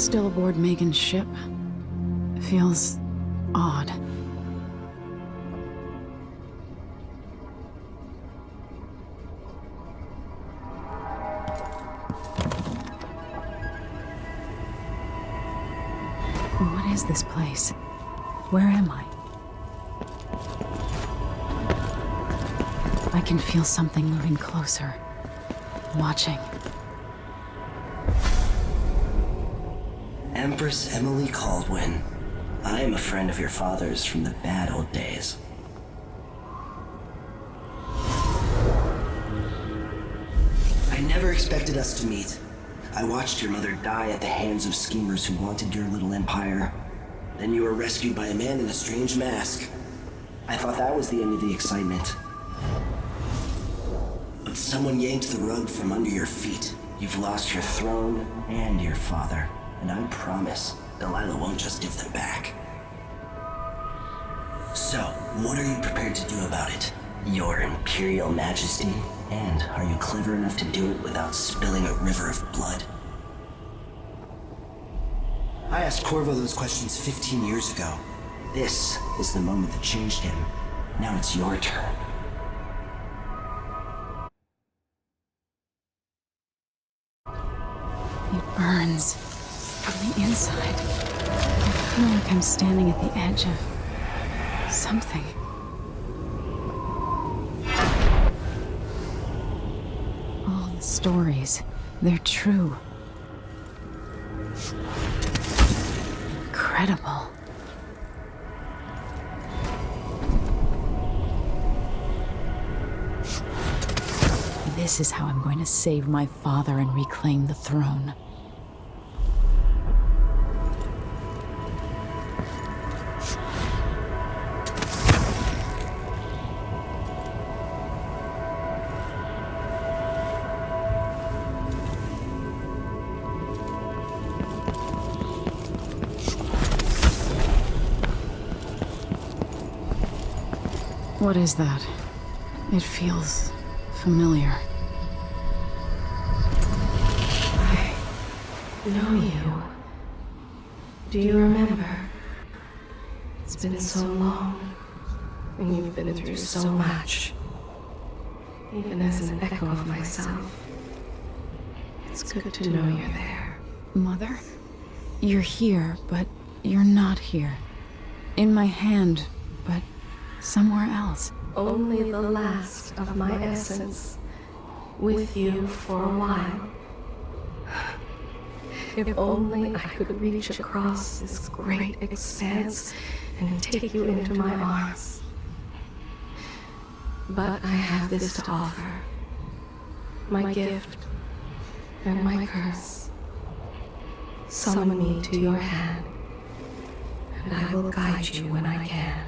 still aboard Megan's ship? Feels odd. What is this place? Where am I? I can feel something moving closer. Watching. Empress Emily Caldwin. I am a friend of your father's from the bad old days. I never expected us to meet. I watched your mother die at the hands of schemers who wanted your little empire. Then you were rescued by a man in a strange mask. I thought that was the end of the excitement. But someone yanked the rug from under your feet. You've lost your throne and your father. And I promise, Delilah won't just give them back. So, what are you prepared to do about it? Your Imperial Majesty? And are you clever enough to do it without spilling a river of blood? I asked Corvo those questions 15 years ago. This is the moment that changed him. Now it's your turn. It burns from the inside. I feel like I'm standing at the edge of something. All the stories, they're true. Incredible. This is how I'm going to save my father and reclaim the throne. What is that? It feels familiar. I know you. Do you remember? It's been so long, and you've been through so much. Even as an echo of myself, it's good to know you're there. Mother? You're here, but you're not here. In my hand, but somewhere else. Only the last of my essence, with you for a while. If only I could reach across this great expanse and take you into my arms. But I have this to offer. My gift and my curse. Summon me to your hand, and I will guide you when I can.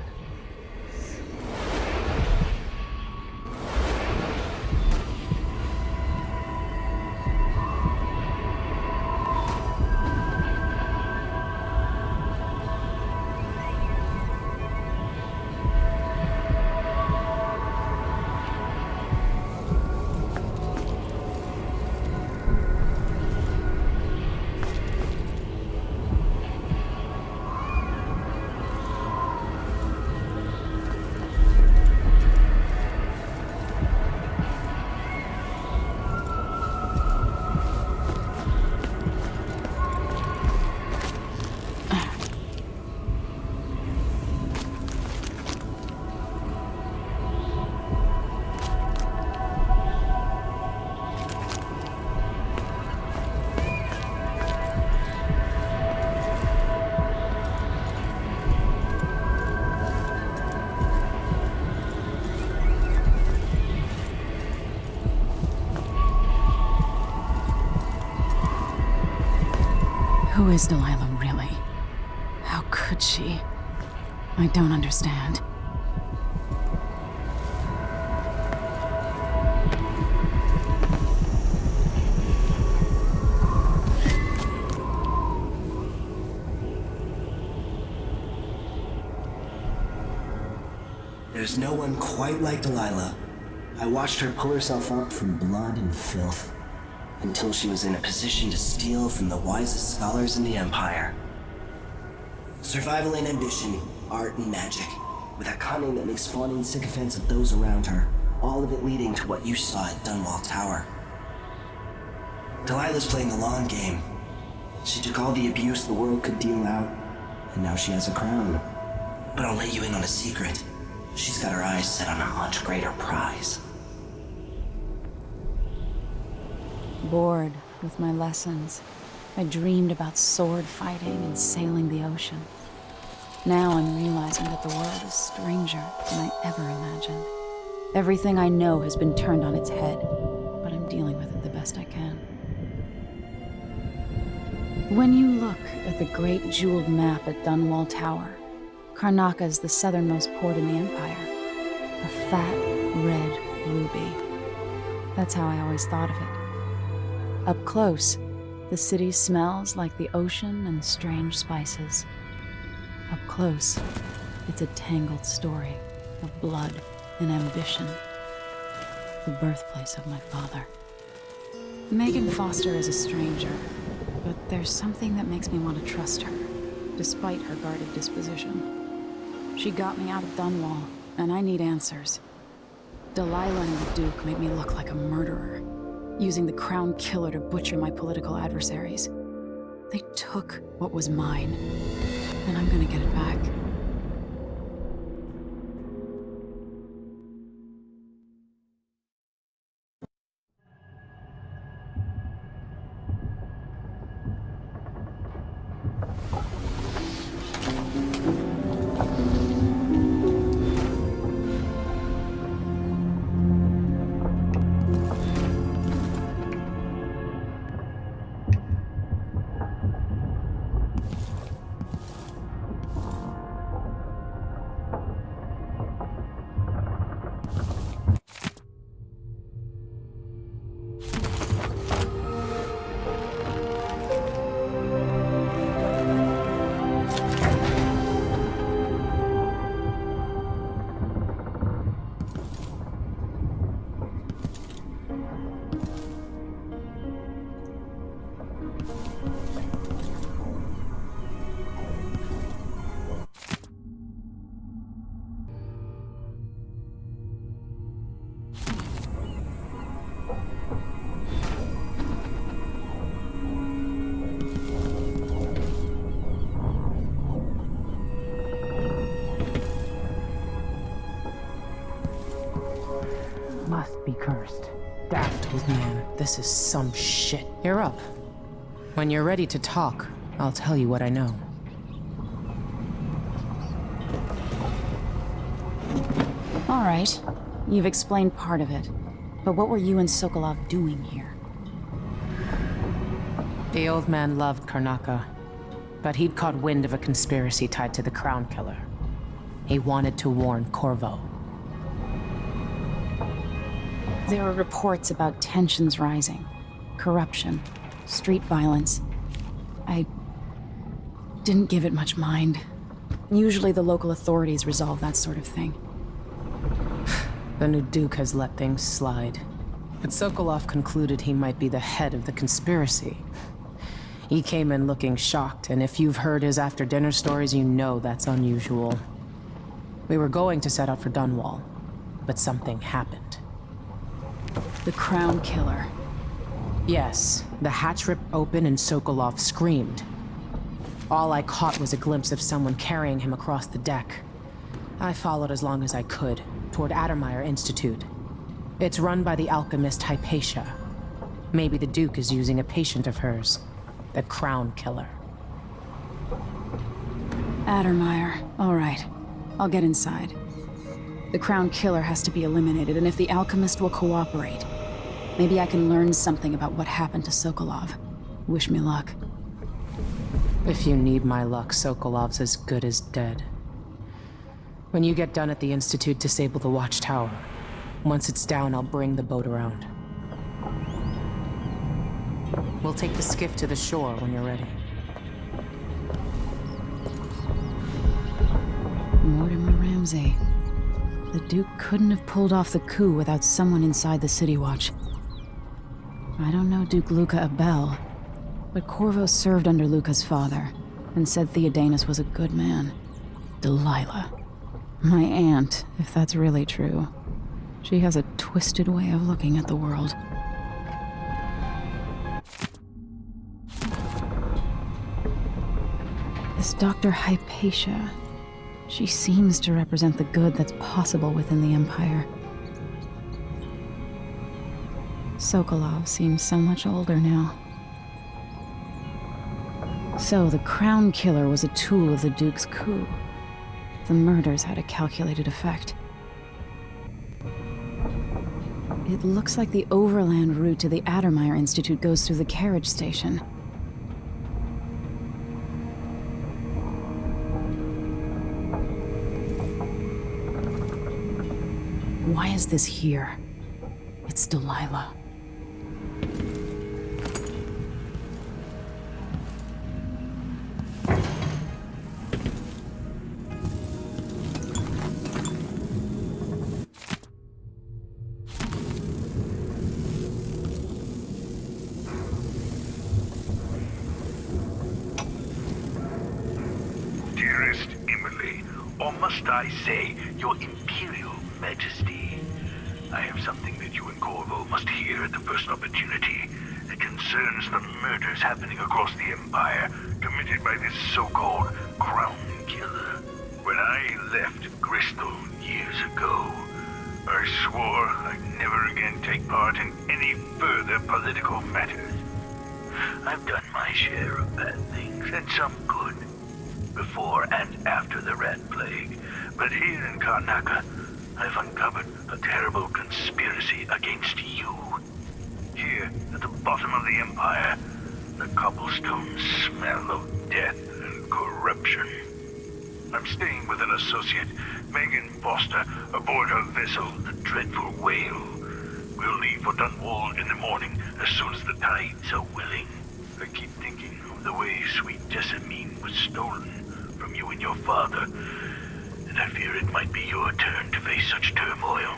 Who is Delilah really? How could she? I don't understand. There's no one quite like Delilah. I watched her pull herself up from blood and filth. until she was in a position to steal from the wisest scholars in the Empire. Survival and ambition, art and magic, with a cunning that makes fawning sycophants of those around her, all of it leading to what you saw at Dunwall Tower. Delilah's playing the long game. She took all the abuse the world could deal out, and now she has a crown. But I'll let you in on a secret. She's got her eyes set on a much greater prize. Bored with my lessons, I dreamed about sword fighting and sailing the ocean. Now I'm realizing that the world is stranger than I ever imagined. Everything I know has been turned on its head, but I'm dealing with it the best I can. When you look at the great jeweled map at Dunwall Tower, Karnaca is the southernmost port in the Empire. A fat, red ruby. That's how I always thought of it. Up close, the city smells like the ocean and strange spices. Up close, it's a tangled story of blood and ambition. The birthplace of my father. Megan Foster is a stranger, but there's something that makes me want to trust her, despite her guarded disposition. She got me out of Dunwall, and I need answers. Delilah and the Duke made me look like a murderer, using the Crown Killer to butcher my political adversaries. They took what was mine, and I'm gonna get it back. Must be cursed. Daft with man, this is some shit. You're up. When you're ready to talk, I'll tell you what I know. All right, you've explained part of it, but what were you and Sokolov doing here? The old man loved Karnaca, but he'd caught wind of a conspiracy tied to the Crown Killer. He wanted to warn Corvo. There were reports about tensions rising, corruption, street violence. I didn't give it much mind. Usually the local authorities resolve that sort of thing. The new Duke has let things slide. But Sokolov concluded he might be the head of the conspiracy. He came in looking shocked, and if you've heard his after-dinner stories, you know that's unusual. We were going to set out for Dunwall, but something happened. The Crown Killer. Yes, the hatch ripped open and Sokolov screamed. All I caught was a glimpse of someone carrying him across the deck. I followed as long as I could, toward Addermeyer Institute. It's run by the alchemist Hypatia. Maybe the Duke is using a patient of hers, the Crown Killer. Addermeyer. All right, I'll get inside. The Crown Killer has to be eliminated, and if the alchemist will cooperate, maybe I can learn something about what happened to Sokolov. Wish me luck. If you need my luck, Sokolov's as good as dead. When you get done at the Institute, disable the watchtower. Once it's down, I'll bring the boat around. We'll take the skiff to the shore when you're ready. Mortimer Ramsey. The Duke couldn't have pulled off the coup without someone inside the City Watch. I don't know Duke Luca Abel, but Corvo served under Luca's father and said Theodanis was a good man. Delilah. My aunt, if that's really true. She has a twisted way of looking at the world. This Dr. Hypatia. She seems to represent the good that's possible within the Empire. Sokolov seems so much older now. So the Crown Killer was a tool of the Duke's coup. The murders had a calculated effect. It looks like the overland route to the Addermeyer Institute goes through the carriage station. Why is this here? It's Delilah. Dearest Emily, or must I say, your Imperial Majesty, I have something that you and Corvo must hear at the first opportunity. It concerns the murders happening across the Empire, committed by this so-called Crown Killer. When I left Bristol years ago, I swore I'd never again take part in any further political matters. I've done my share of bad things, and some good, before and after the Rat Plague. But here in Karnaca, I've uncovered a terrible conspiracy against you. Here, at the bottom of the Empire, the cobblestones smell of death and corruption. I'm staying with an associate, Megan Foster, aboard her vessel, the Dreadfull Whale. We'll leave for Dunwall in the morning, as soon as the tides are willing. I keep thinking of the way sweet Jessamine was stolen from you and your father, and I fear it might be your turn to face such turmoil.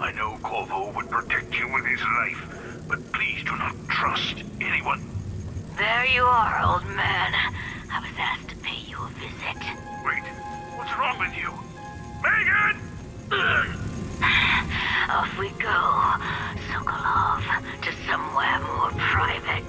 I know Corvo would protect you with his life, but please do not trust anyone. There you are, old man. I was asked to pay you a visit. Wait, what's wrong with you? Megan! Off we go, Sokolov, to somewhere more private.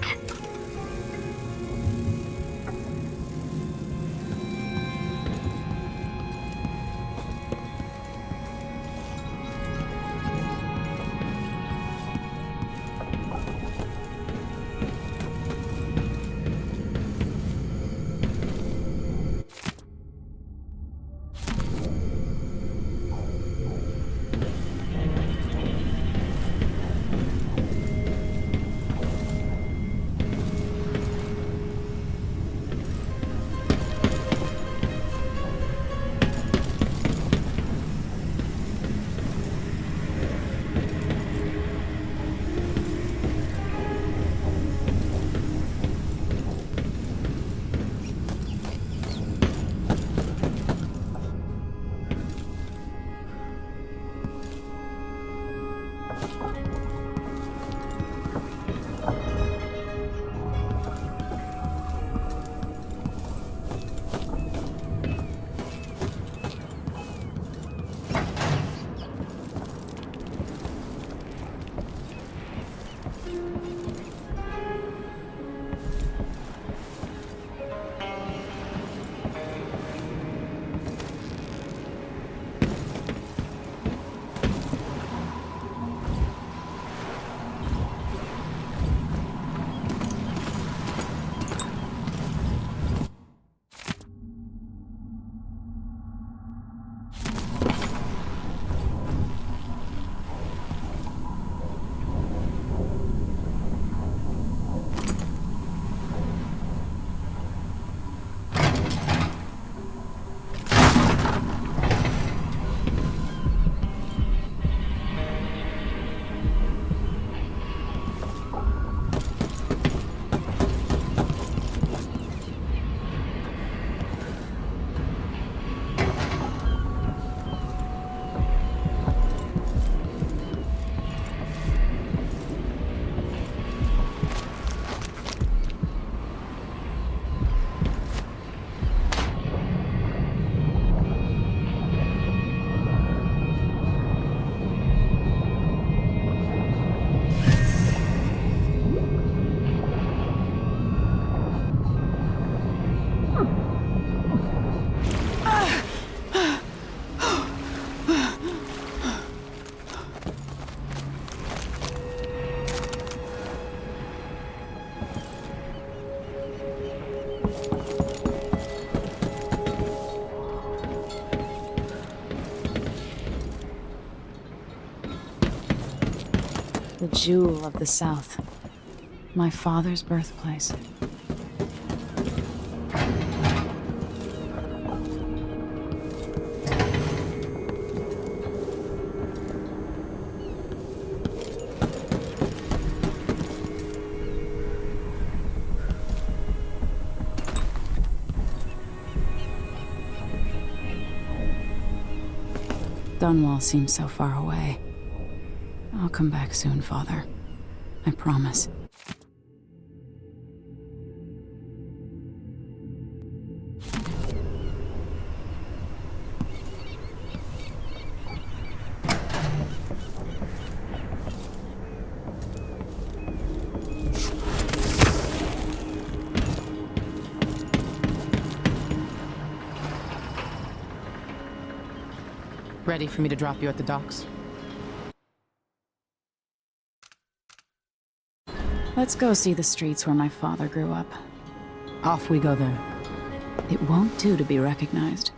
The jewel of the South. My father's birthplace. Dunwall seems so far away. I'll come back soon, Father. I promise. Ready for me to drop you at the docks? Let's go see the streets where my father grew up. Off we go then. It won't do to be recognized.